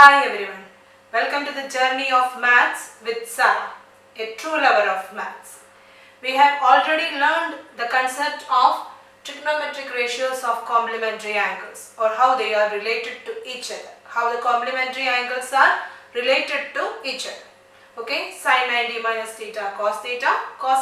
Hi everyone, welcome to the journey of maths with Sarah, a true lover of maths. We have already learned the concept of trigonometric ratios of complementary angles or how they are related to each other, how the complementary angles are related to each other. Okay, sin 90 minus theta cos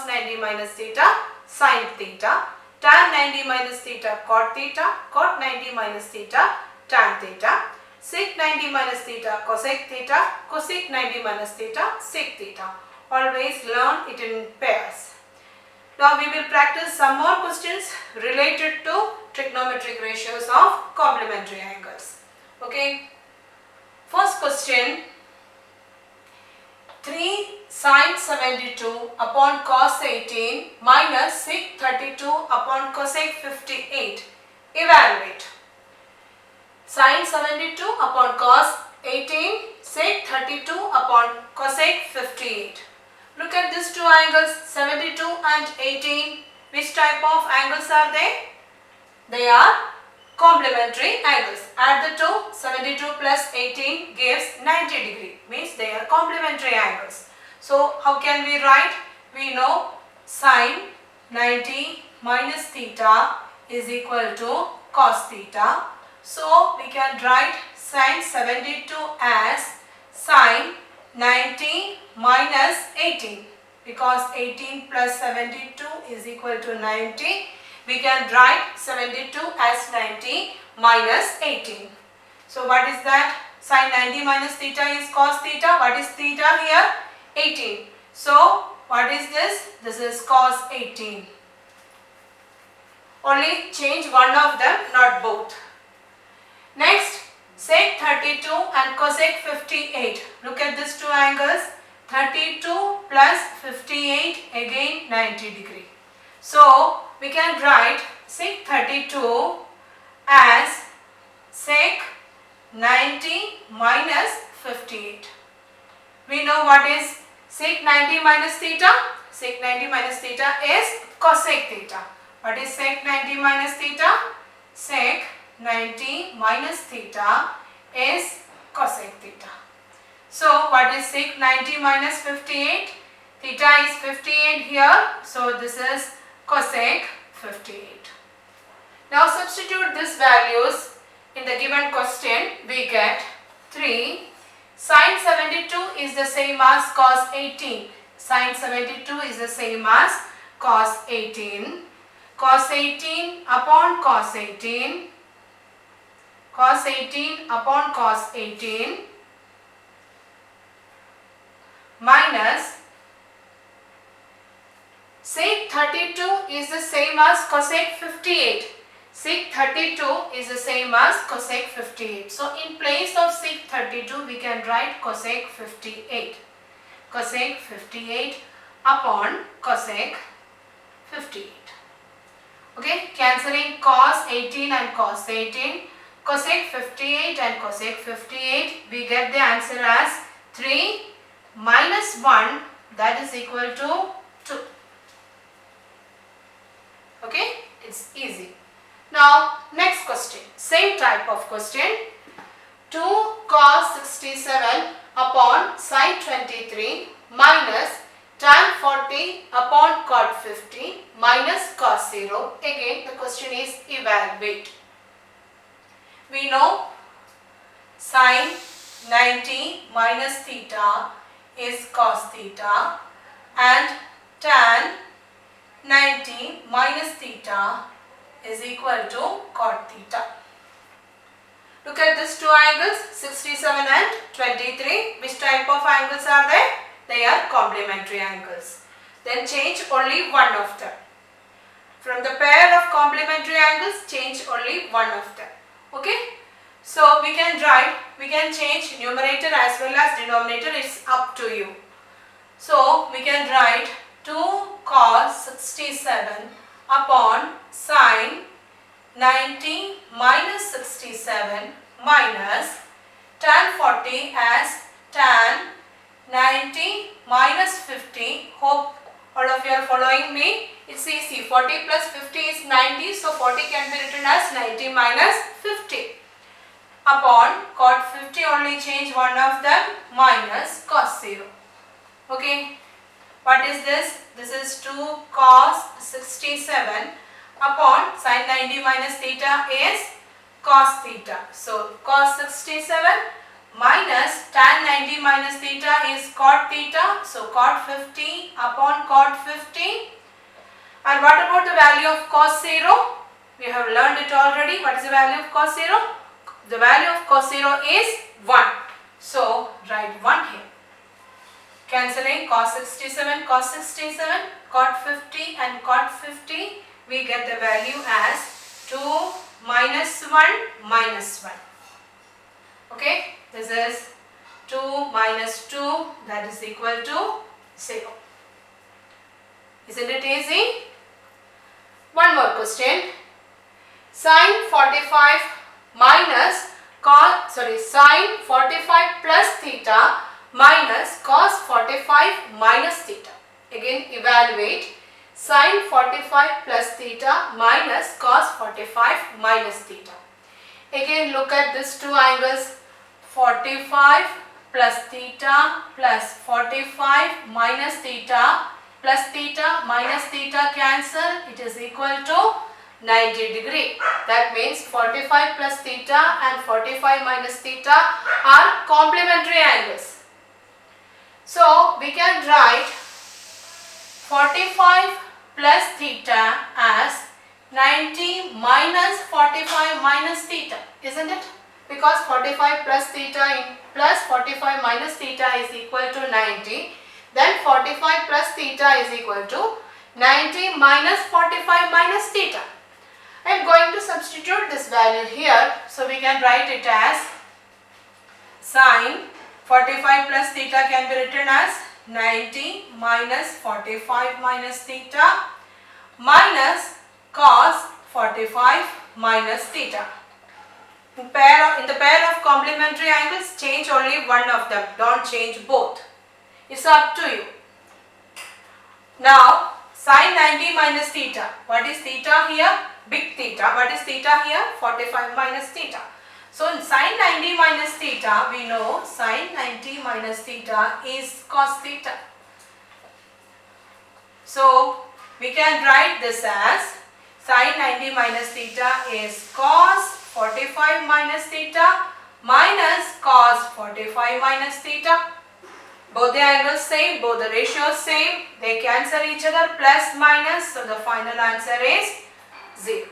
90 minus theta sin theta, tan 90 minus theta, cot 90 minus theta, tan theta. Sec 90 minus theta, cosec 90 minus theta, sec theta. Always learn it in pairs. Now we will practice some more questions related to trigonometric ratios of complementary angles. Okay. First question. 3 sin 72 upon cos 18 minus sec 32 upon cosec 58. Evaluate. Sin 72 upon cos 18, sec 32 upon cosec 58. Look at these two angles, 72 and 18. Which type of angles are they? They are complementary angles. Add the two, 72 plus 18 gives 90 degree. Means they are complementary angles. So how can we write? We know sin 90 minus theta is equal to cos theta. So we can write sin 72 as sin 90 minus 18, because 18 plus 72 is equal to 90. We can write 72 as 90 minus 18. So what is that? Sin 90 minus theta is cos theta. What is theta here? 18. So what is this? This is cos 18. Only change one of them, not both. Next, sec 32 and cosec 58. Look at these two angles. 32 plus 58, again 90 degree. So we can write sec 32 as sec 90 minus 58. We know what is sec 90 minus theta? Sec 90 minus theta is cosec theta. What is sec 90 minus theta? Sec 90 minus theta is cosec theta. So what is sec 90 minus 58? Theta is 58 here. So this is cosec 58. Now substitute these values in the given question. We get 3. Sin 72 is the same as cos 18. Sin 72 is the same as cos 18. Cos 18 upon cos 18. Cos 18 upon cos 18 minus sec 32 is the same as cosec 58. Sec 32 is the same as cosec 58. So in place of sec 32 we can write cosec 58. Cosec 58 upon cosec 58. Okay, cancelling cos 18 and cos 18. Cosec 58 and cosec 58, we get the answer as 3 minus 1, that is equal to 2. Okay, it's easy. Now next question, same type of question. 2 cos 67 upon sin 23 minus tan 40 upon cot 50 minus cos 0. Again the question is evaluate. We know sin 90 minus theta is cos theta and tan 90 minus theta is equal to cot theta. Look at these two angles, 67 and 23. Which type of angles are they? They are complementary angles. Then change only one of them. From the pair of complementary angles, change only one of them. Okay, so we can change numerator as well as denominator, it's up to you. So we can write 2 cos 67 upon sin 90 minus 67 minus tan 40 as tan 90 minus 50. Hope all of you are following me. It's easy. 40 plus 50 is 90. So 40 can be written as 90 minus 50 upon cot 50, only change one of them, minus cos 0. Okay, what is this? This is 2 cos 67 upon sin 90 minus theta is cos theta. So cos 67 minus tan 90 minus theta is cot theta. So cot 50 upon cot 50. And what about the value of cos 0? We have learned it already. What is the value of cos 0? The value of cos 0 is 1. So write 1 here. Cancelling cos 67, cos 67, cot 50 and cot 50. We get the value as 2 minus 1 minus 1. Okay, this is 2 minus 2, that is equal to 0. Isn't it easy? One more question. Sin 45 minus sin 45 plus theta minus cos 45 minus theta. Again evaluate sin 45 plus theta minus cos 45 minus theta. Again look at these two angles, 45 plus theta plus 45 minus theta plus theta minus theta cancel, it is equal to 90 degree. That means 45 plus theta and 45 minus theta are complementary angles. So we can write 45 plus theta as 90 minus 45 minus theta, isn't it? Because 45 plus theta plus 45 minus theta is equal to 90. Then 45 plus theta is equal to 90 minus 45 minus theta. I am going to substitute this value here. So we can write it as sin 45 plus theta can be written as 90 minus 45 minus theta minus cos 45 minus theta. In the pair of complementary angles, change only one of them. Don't change both. It's up to you. Now, sin 90 minus theta. What is theta here? Big theta. What is theta here? 45 minus theta. So, in sin 90 minus theta, we know sin 90 minus theta is cos theta. So, we can write this as sin 90 minus theta is cos 45 minus theta minus cos 45 minus theta. Both the angles same, both the ratios same, they cancel each other, plus minus, so the final answer is 0.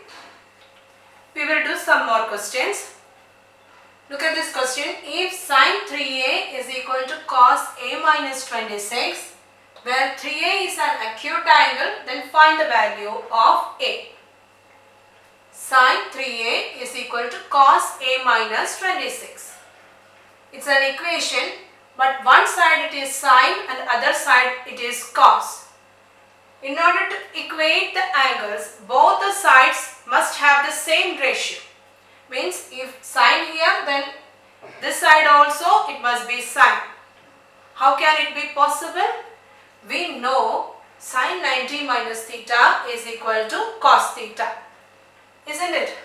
We will do some more questions. Look at this question. If sin 3a is equal to cos a minus 26, where 3a is an acute angle, then find the value of a. Sin 3a is equal to cos a minus 26. It's an equation, but one side it is sin and other side it is cos. In order to equate the angles, both the sides must have the same ratio. Means if sin here, then this side also it must be sin. How can it be possible? We know sin 90 minus theta is equal to cos theta. Isn't it?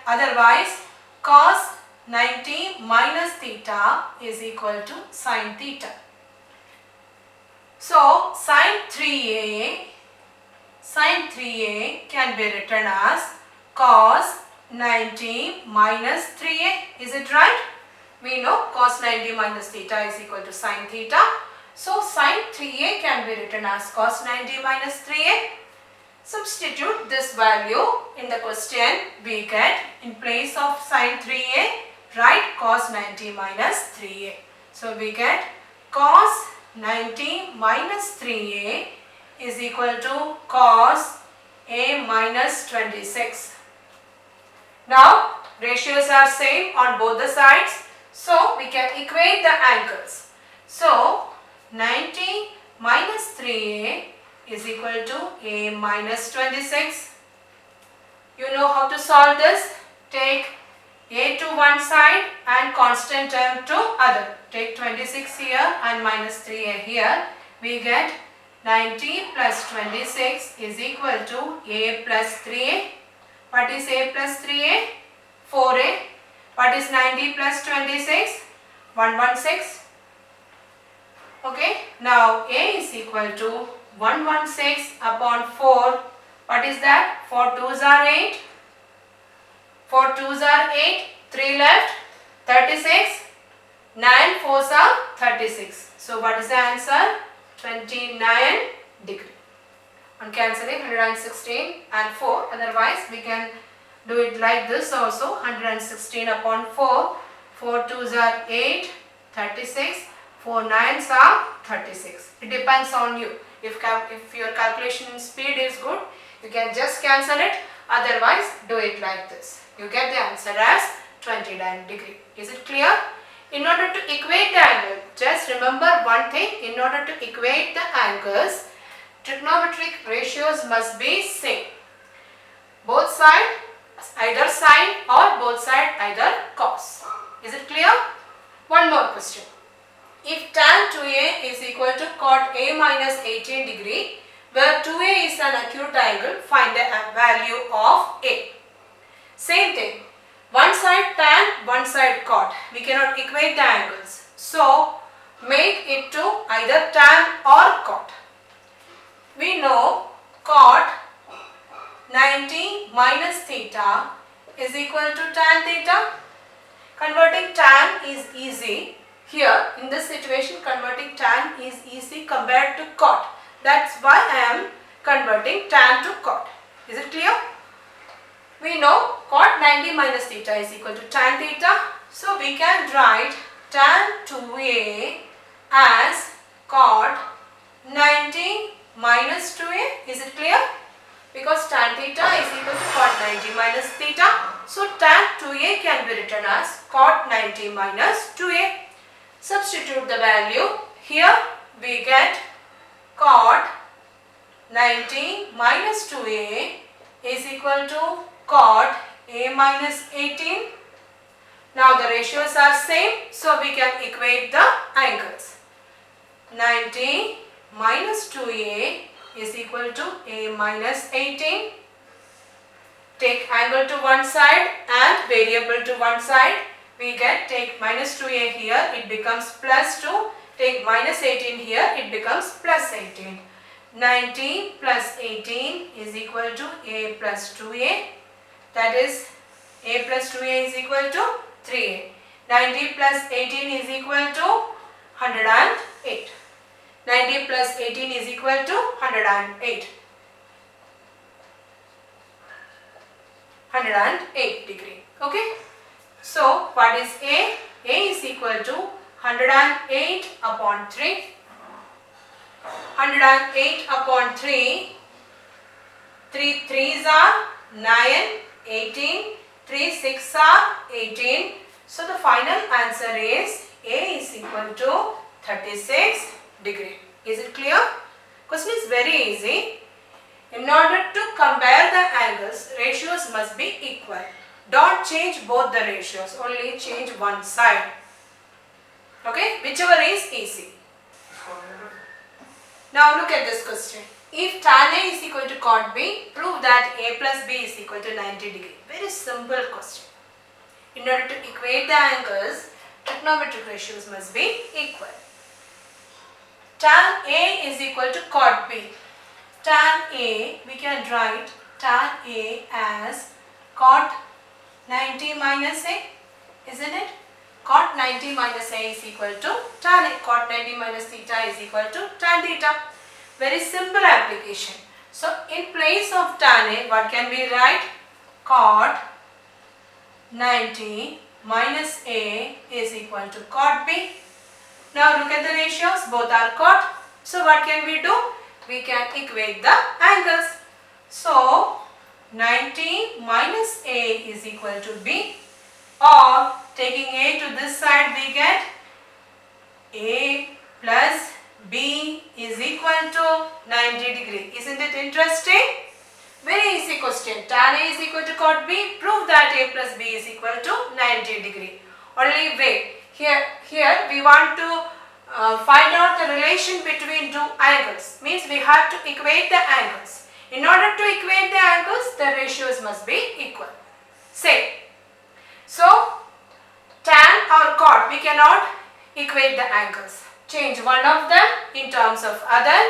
Otherwise, cos 90 minus theta is equal to sin theta. So, sin 3a can be written as cos 90 minus 3a. Is it right? We know cos 90 minus theta is equal to sin theta. So, sin 3a can be written as cos 90 minus 3a. Substitute this value in the question. We get, in place of sin 3a, write cos 90 minus 3a. So, we get cos 90 minus 3a is equal to cos a minus 26. Now, ratios are same on both the sides. So, we can equate the angles. So, 90 minus 3a is equal to a minus 26. You know how to solve this? Take a to one side and constant term to other. Take 26 here and minus 3a here. We get 90 plus 26 is equal to a plus 3a. What is a plus 3a? 4a. What is 90 plus 26? 116. Okay. Now A is equal to 116 upon 4. What is that? 4 2s are 8. 4 2s are 8. 3 left. 36. 9 4s are 36. So what is the answer? 29 degree. On cancelling 116 and 4. Otherwise we can do it like this also. 116 upon 4. 4 2s are 8. 36. 4 9s are 36. It depends on you. If your calculation speed is good, you can just cancel it. Otherwise do it like this. You get the answer as 29 degree. Is it clear? In order to equate the angle, just remember one thing. In order to equate the angles, trigonometric ratios must be same. Both side either sine or both side either cos. Is it clear? One more question. If tan 2a is equal to cot a minus 18 degree, where 2a is an acute angle, find the value of a. Same thing. One side tan, one side cot. We cannot equate the angles. So, make it to either tan or cot. We know cot 90 minus theta is equal to tan theta. Converting tan is easy. Here, in this situation, converting tan is easy compared to cot. That's why I am converting tan to cot. Is it clear? We know cot 90 minus theta is equal to tan theta. So we can write tan 2a as cot 90 minus 2a. Is it clear? Because tan theta is equal to cot 90 minus theta. So tan 2a can be written as cot 90 minus 2a. Substitute the value. Here we get cot 90 minus 2a is equal to cot a minus 18. Now the ratios are same, so we can equate the angles. 90 minus 2a is equal to a minus 18. Take angle to one side and variable to one side. We get take minus 2a here, it becomes plus 2. Take minus 18 here, it becomes plus 18. 90 plus 18 is equal to a plus 2a. That is a plus 2a is equal to 3a. 90 plus 18 is equal to 108. 90 plus 18 is equal to 108. 108 degree. Okay. So what is a? A is equal to 108 upon 3. 108 upon 3. 3 3s are 9, 18. 3 6 are 18. So the final answer is A is equal to 36 degree. Is it clear? Question is very easy. In order to compare the angles, ratios must be equal. Don't change both the ratios, only change one side. Okay, whichever is easy. Now look at this question. If tan A is equal to cot B, prove that A plus B is equal to 90 degree. Very simple question. In order to equate the angles, trigonometric ratios must be equal. Tan A is equal to cot B. Tan A, we can write tan A as cot 90 minus A, isn't it? Cot 90 minus A is equal to tan A. Cot 90 minus theta is equal to tan theta. Very simple application. So in place of tan A, what can we write? Cot 90 minus A is equal to cot B. Now look at the ratios, both are cot. So what can we do? We can equate the angles. So 90 minus A is equal to B, or taking A to this side we get A plus B is equal to 90 degree. Isn't it interesting? Very easy question. Tan A is equal to cot B. Prove that A plus B is equal to 90 degree. Only way. Here we want to find out the relation between two angles. Means we have to equate the angles. In order to equate the angles, the ratios must be equal. Same. So cot, we cannot equate the angles. Change one of them in terms of other.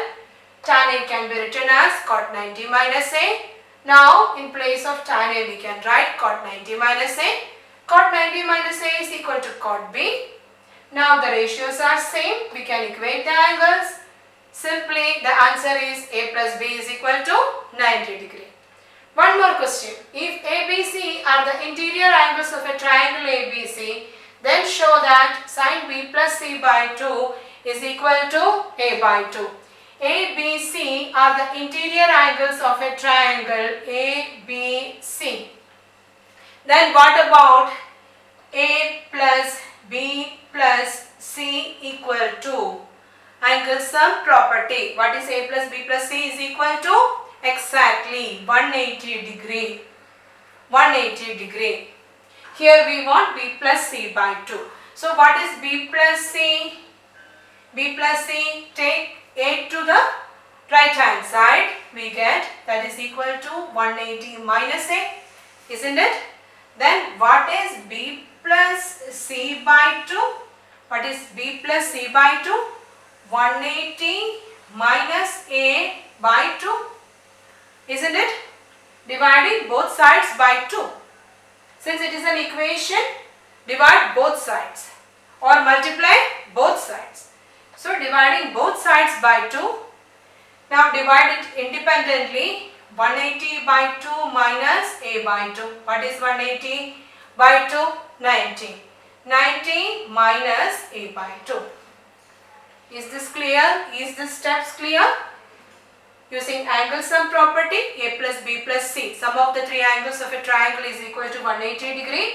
Tan A can be written as cot 90 minus A. Now in place of tan A we can write cot 90 minus A. Cot 90 minus A is equal to cot B. Now the ratios are same. We can equate the angles. Simply the answer is A plus B is equal to 90 degree. One more question. If ABC are the interior angles of a triangle ABC, then show that sin B plus C by 2 is equal to A by 2. ABC are the interior angles of a triangle ABC. Then what about A plus B plus C equal to? Angle sum property. What is A plus B plus C is equal to? Exactly 180 degree. 180 degree. Here we want B plus C by 2. So what is B plus C? B plus C, take A to the right hand side. We get that is equal to 180 minus A. Isn't it? Then what is B plus C by 2? What is B plus C by 2? 180 minus A by 2. Isn't it? Dividing both sides by 2. Since it is an equation, divide both sides or multiply both sides. So dividing both sides by 2. Now divide it independently. 180 by 2 minus A by 2. What is 180 by 2? 90. 90 minus A by 2. Is this clear? Is the steps clear? Using angle sum property, A plus B plus C. Sum of the three angles of a triangle is equal to 180 degree.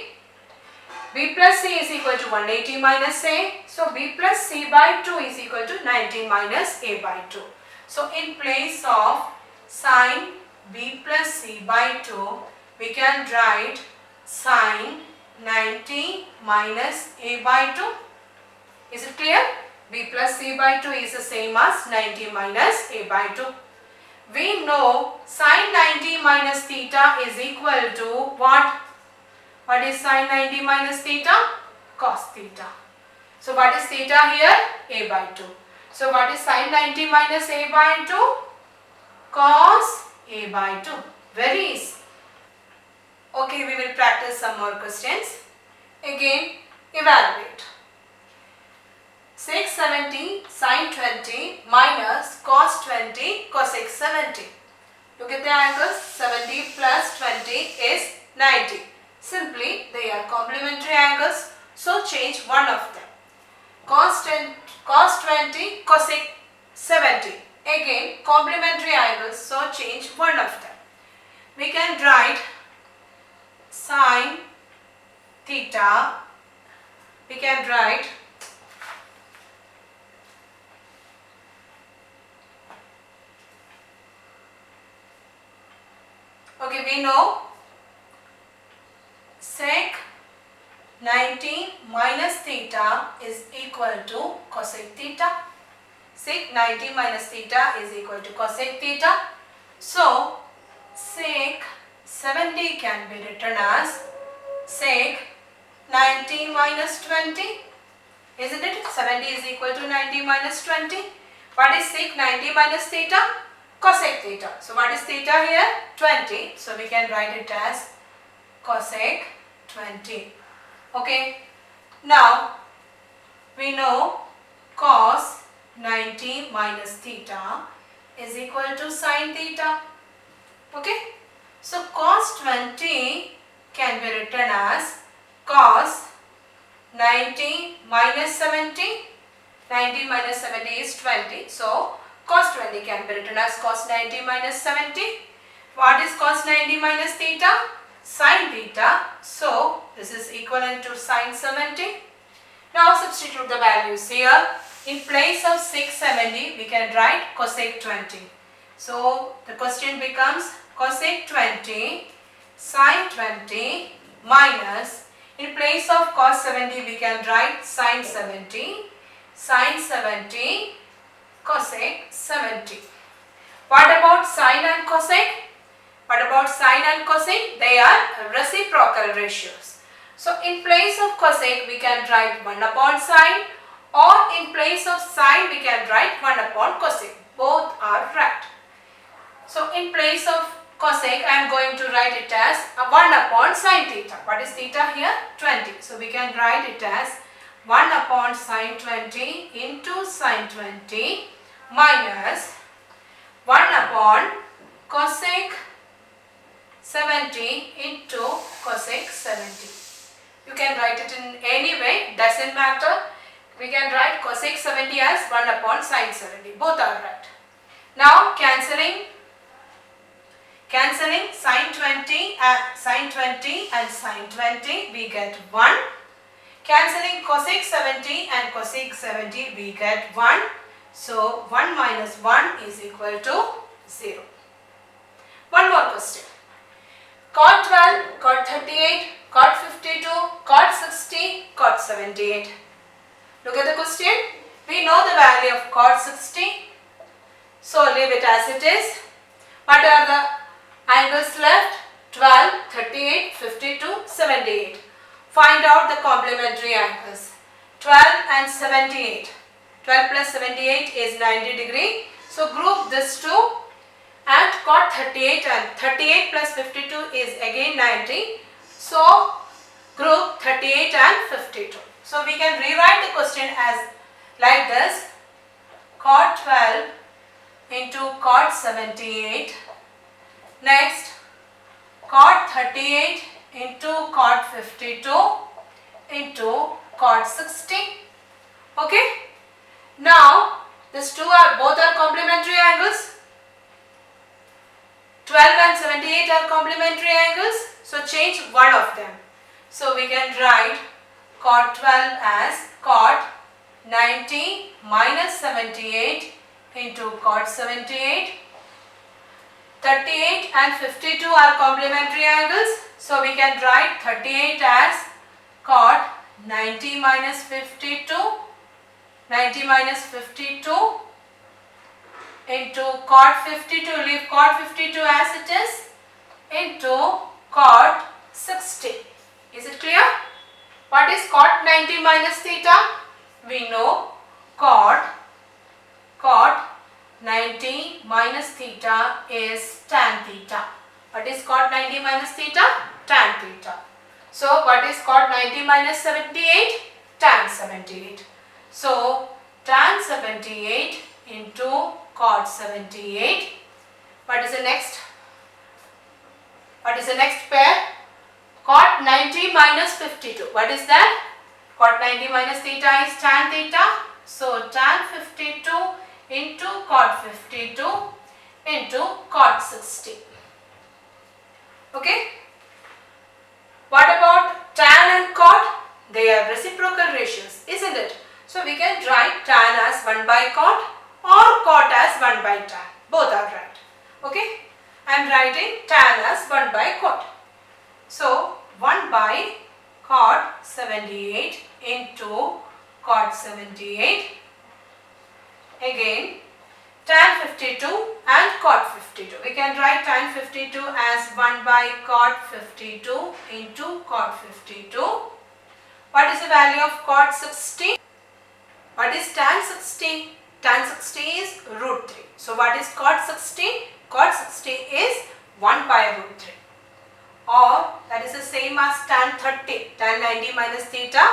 B plus C is equal to 180 minus A. So B plus C by 2 is equal to 90 minus A by 2. So in place of sin B plus C by 2, we can write sin 90 minus A by 2. Is it clear? B plus C by 2 is the same as 90 minus A by 2. We know sin 90 minus theta is equal to what? What is sin 90 minus theta? Cos theta. So what is theta here? A by 2. So what is sin 90 minus A by 2? Cos A by 2. Very easy. Okay, we will practice some more questions. Again, evaluate. Sec 70 sin 20 minus cos 20 cosec 70. Look at the angles. 70 plus 20 is 90. Simply they are complementary angles, so change one of them. Cos 20 cosec 70. Again complementary angles, so change one of them. We can write sin theta. We can write we know sec 90 minus theta is equal to cosec theta. Sec 90 minus theta is equal to cosec theta. So sec 70 can be written as sec 90 minus 20. Isn't it? 70 is equal to 90 minus 20. What is sec 90 minus theta? Cosec theta. So what is theta here? 20. So we can write it as cosec 20. Okay. Now we know cos 90 minus theta is equal to sin theta. Okay. So cos 20 can be written as cos 90 minus 70. 90 minus 70 is 20. So cos 20 can be written as cos 90 minus 70. What is cos 90 minus theta? Sin theta. So this is equivalent to sin 70. Now substitute the values here. In place of 670 we can write cosec 20. So the question becomes cosec 20 sin 20 minus, in place of cos 70 we can write sin 70 cosec 70. What about sin and cosec? What about sin and cosec? They are reciprocal ratios. So in place of cosec we can write 1 upon sine, or in place of sine we can write 1 upon cosec. Both are right. So in place of cosec I am going to write it as 1 upon sine theta. What is theta here? 20. So we can write it as 1 upon sine 20 into sine 20 minus 1 upon cosec 70 into cosec 70. You can write it in any way, doesn't matter. We can write cosec 70 as 1 upon sine 70. Both are right. Now cancelling sine 20 and sine 20, we get 1. Cancelling cosec 70 and cosec 70, we get 1. So 1 minus 1 is equal to 0. One more question. Cot 12, cot 38, cot 52, cot 60, cot 78. Look at the question. We know the value of cot 60. So leave it as it is. What are the angles left? 12, 38, 52, 78. Find out the complementary angles. 12 and 78. 12 plus 78 is 90 degree. So group this two. And cot 38 and 38 plus 52 is again 90. So group 38 and 52. So we can rewrite the question as like this. Cot 12 into cot 78. Next cot 38 into cot 52 into cot 60. Okay. Now these two are both are complementary angles. 12 and 78 are complementary angles. So change one of them. So we can write cot 12 as cot 90 minus 78 into cot 78. 38 and 52 are complementary angles. So we can write 38 as cot 90 minus 52. 90 minus 52 into cot 52, leave cot 52 as it is, into cot 60. Is it clear? What is cot 90 minus theta? We know cot 90 minus theta is tan theta. What is cot 90 minus theta? Tan theta. So what is cot 90 minus 78? Tan 78. So tan 78 into cot 78. What is the next? What is the next pair? Cot 90 minus 52. What is that? Cot 90 minus theta is tan theta. So tan 52 into cot 52 into cot 60. Okay. What about tan and cot? They are reciprocal ratios, isn't it? So we can write tan as 1 by cot or cot as 1 by tan. Both are right. Okay. I am writing tan as 1 by cot. So 1 by cot 78 into cot 78. Again tan 52 and cot 52. We can write tan 52 as 1 by cot 52 into cot 52. What is the value of cot 60? What is tan 60? Tan 60 is root 3. So what is cot 60? Cot 60 is 1 by root 3. Or that is the same as tan 30. Tan 90 minus theta,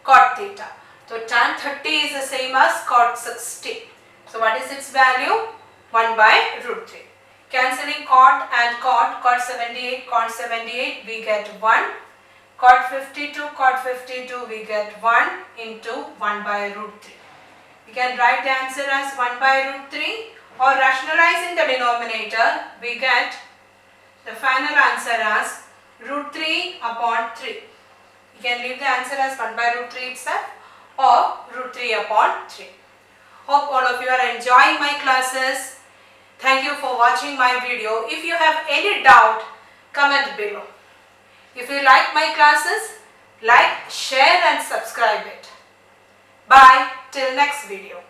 cot theta. So tan 30 is the same as cot 60. So what is its value? 1 by root 3. Cancelling cot and cot, cot 78, we get 1. Cot 52, we get 1 into 1 by root 3. We can write the answer as 1 by root 3, or rationalizing the denominator, we get the final answer as root 3 upon 3. You can leave the answer as 1 by root 3 itself or root 3 upon 3. Hope all of you are enjoying my classes. Thank you for watching my video. If you have any doubt, comment below. If you like my classes, like, share and subscribe it. Bye till next video.